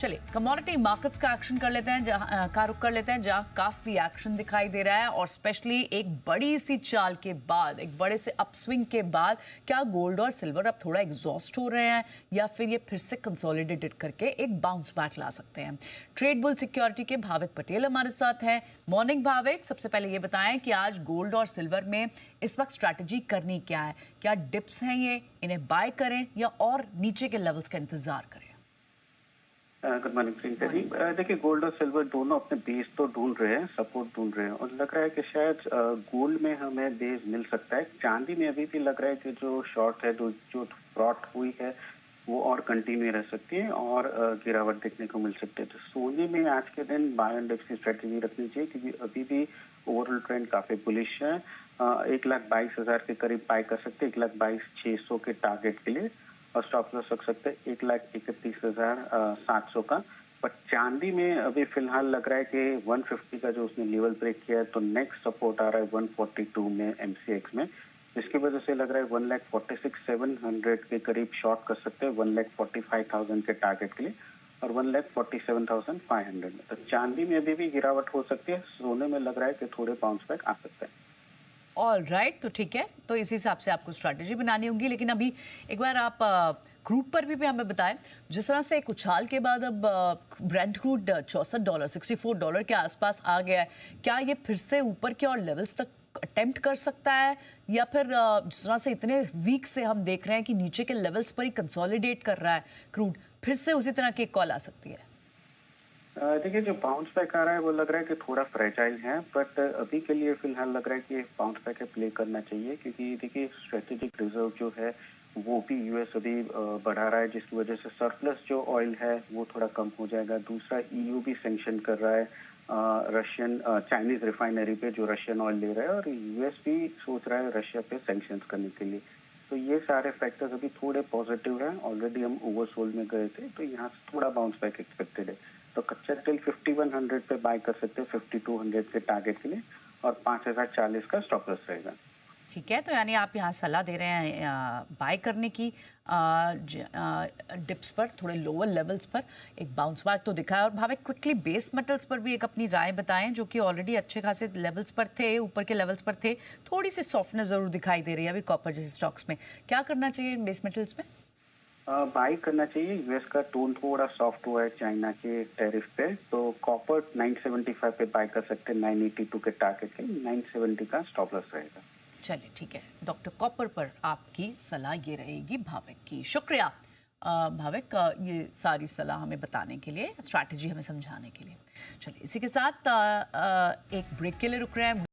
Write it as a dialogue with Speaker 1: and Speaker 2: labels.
Speaker 1: चलिए commodity markets का action कर लेते हैं का रुख कर लेते हैं जहां काफी एक्शन दिखाई दे रहा है और स्पेशली एक बड़ी सी चाल के बाद, एक बड़े से अपस्विंग के बाद क्या गोल्ड और सिल्वर अब थोड़ा एग्जॉस्ट हो रहे हैं या फिर ये फिर से कंसोलिडेटेड करके एक बाउंस बैक ला सकते हैं। ट्रेड बुल सिक्योरिटी के भाविक पटेल हमारे साथ हैं। मॉर्निंग भाविक, सबसे पहले ये बताएं कि आज गोल्ड और सिल्वर में इस वक्त स्ट्रैटेजी करनी क्या है? क्या डिप्स हैं ये, इन्हें बाय करें या और नीचे के लेवल्स का इंतजार करें?
Speaker 2: Good morning Priyanka ji. देखिए, गोल्ड और सिल्वर दोनों अपने बेस तो ढूंढ रहे हैं, सपोर्ट ढूंढ रहे हैं और लग रहा है कि शायद गोल्ड में हमें बेस मिल सकता है। चांदी में अभी भी लग रहा है कि जो शॉर्ट है, जो फ्रॉड हुई है वो और कंटिन्यू रह सकती है और गिरावट देखने को मिल सकती है। तो सोने में आज के दिन बाय एंड डिप्स की स्ट्रेटेजी रखनी चाहिए क्योंकि अभी भी ओवरऑल ट्रेंड काफी बुलिश है। 1,22,000 के करीब बाय कर सकते हैं, 1,22,600 के टारगेट के लिए और स्टॉप लॉस रख सकते हैं 1,31,700 का। पर चांदी में अभी फिलहाल लग रहा है कि 150 का जो उसने लेवल ब्रेक किया है तो नेक्स्ट सपोर्ट आ रहा है 142 में एमसीएक्स में, जिसकी वजह से लग रहा है 1,46,700 के करीब शॉर्ट कर सकते हैं 1,45,000 के टारगेट के लिए और 1,47,500 में। तो चांदी में अभी भी गिरावट हो सकती है, सोने में लग रहा है कि थोड़े बाउंस बैक आ सकते हैं।
Speaker 1: ऑल राइट, तो ठीक है, तो इस हिसाब से आपको स्ट्रैटेजी बनानी होगी। लेकिन अभी एक बार आप क्रूड पर भी हमें बताएं, जिस तरह से एक उछाल के बाद अब ब्रेंट क्रूड $64 $64 के आसपास आ गया है, क्या ये फिर से ऊपर के और लेवल्स तक अटेम्प्ट कर सकता है या फिर जिस तरह से इतने वीक से हम देख रहे हैं कि नीचे के लेवल्स पर ही कंसोलिडेट कर रहा है क्रूड, फिर से उसी तरह की एक कॉल आ सकती है?
Speaker 2: देखिए, जो बाउंस बैक आ रहा है वो लग रहा है कि थोड़ा फ्रेजाइल है, बट अभी के लिए फिलहाल लग रहा है कि बाउंस बैक प्ले करना चाहिए क्योंकि देखिए स्ट्रेटेजिक रिजर्व जो है वो भी यूएस अभी बढ़ा रहा है, जिसकी वजह से सरप्लस जो ऑयल है वो थोड़ा कम हो जाएगा। दूसरा, ईयू भी सैंक्शन कर रहा है रशियन चाइनीज रिफाइनरी पे जो रशियन ऑयल ले रहा है और यूएस भी सोच रहा है रशिया पे सैंक्शंस करने के लिए। तो ये सारे फैक्टर्स अभी थोड़े पॉजिटिव हैं। ऑलरेडी हम ओवरसोल्ड में गए थे तो यहाँ से थोड़ा बाउंस बैक एक्सपेक्टेड है। तो कच्चा तेल 5100 पे बाय कर सकते हैं 5200 के टारगेट के लिए और 5040 का स्टॉप लॉस रहेगा।
Speaker 1: ठीक है, तो यानी आप यहाँ सलाह दे रहे हैं बाय करने की डिप्स पर, थोड़े लोअर लेवल्स पर एक बाउंस बैक तो दिखा है। और भावे क्विकली बेस मेटल्स पर भी एक अपनी राय बताएं जो कि ऑलरेडी अच्छे खासे लेवल्स पर थे, ऊपर के लेवल्स पर थे, थोड़ी सी सॉफ्टनेस जरूर दिखाई दे रही है अभी कॉपर जैसे स्टॉक्स में। क्या करना चाहिए इन बेस मेटल्स में?
Speaker 2: बाई करना चाहिए। यूएस का टोन थोड़ा सॉफ्ट हुआ है चाइना के टैरिफ पे, तो कॉपर 975 पे बाय कर सकते हैं 982 के टारगेट के, 970 का स्टॉप लॉस रहेगा।
Speaker 1: चलिए ठीक है, डॉक्टर कॉपर पर आपकी सलाह ये रहेगी भाविक की। शुक्रिया भाविक, ये सारी सलाह हमें बताने के लिए, स्ट्रैटेजी हमें समझाने के लिए। चलिए इसी के साथ एक ब्रेक के लिए रुक रहे हैं।